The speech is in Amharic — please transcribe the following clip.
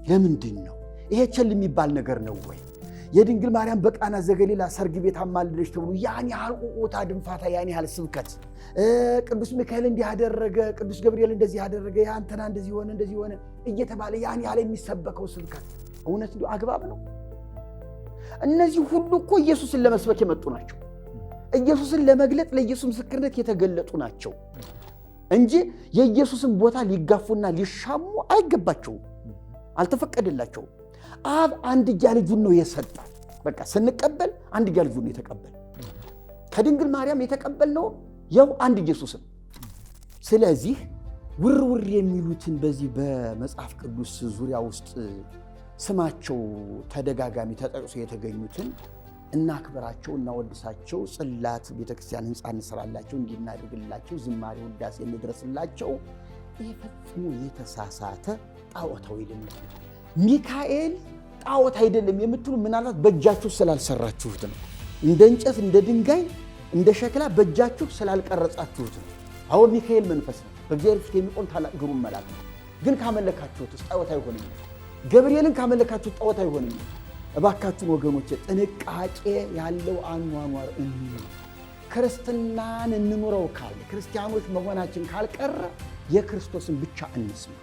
ለምንድን ነው ይሄ ቸል የሚባል ነገር ነው ወይ? የድንግል ማርያም በቃና ዘገሊላ ሰርግ ቤት አማልደች ተብሎ ያን ያህል ቁጣ ድንፋታ ያን ያህል ስብከት ቅዱስ ሚካኤል እንዲህ ያደረገ ቅዱስ ገብርኤል እንደዚህ ያደረገ ያንተና እንደዚህ ሆነ እየተባለ ያን ያህል የሚሰበከው ስብከት እውነት ነው አግባብ ነው? እነዚህ ሁሉ እኮ ኢየሱስን ለመስበክ የመጡ ናቸው። ኢየሱስን ለመግለጥ ለኢየሱስ ምስክርነት የተገለጡ ናቸው እንጂ የኢየሱስን ቦታ ሊጋፉና ሊሻሙ አይገባቸውም፣ አልተፈቀደላቸውም። አብ አንድያ ልጁን ነው የሰጠው። በቃ ስንቀበል አንድያ ልጁን ነው የተቀበል። ከድንግል ማርያም የተቀበልነው ያው አንድ ኢየሱስን። ስለዚህ ውርውር የሚሉትን በዚህ በመጽሐፍ ቅዱስ ዙሪያ ውስጥ ስማቸው ተደጋጋሚ ተጠቅሶ የተገኙትን እናክብራቸው፣ እናወድሳቸው፣ ጽላት ቤተክርስቲያን ህንፃ እንስራላቸው፣ እንዲናደርግላቸው፣ ዝማሬ ውዳሴ እንድረስላቸው። ይህ ፈጽሞ የተሳሳተ ጣዖታዊ ልምድ። ሚካኤል ጣዖት አይደለም የምትሉ ምናልባት በእጃችሁ ስላልሰራችሁት ነው። እንደ እንጨት እንደ ድንጋይ እንደ ሸክላ በእጃችሁ ስላልቀረጻችሁት ነው። አሁን ሚካኤል መንፈስ ነው፣ በእግዚአብሔር ፊት የሚቆም ታላቅ ግሩም መልአክ ነው። ግን ካመለካችሁት ጣዖት አይሆንም። ገብርኤልን ካመለካችሁት ጣዖት አይሆንም። እባካችሁን ወገኖቼ ጥንቃቄ ያለው አኗኗር እንኑር። ክርስትናን እንኑረው ካለ ክርስቲያኖች መሆናችን ካልቀረ የክርስቶስን ብቻ እንስማ።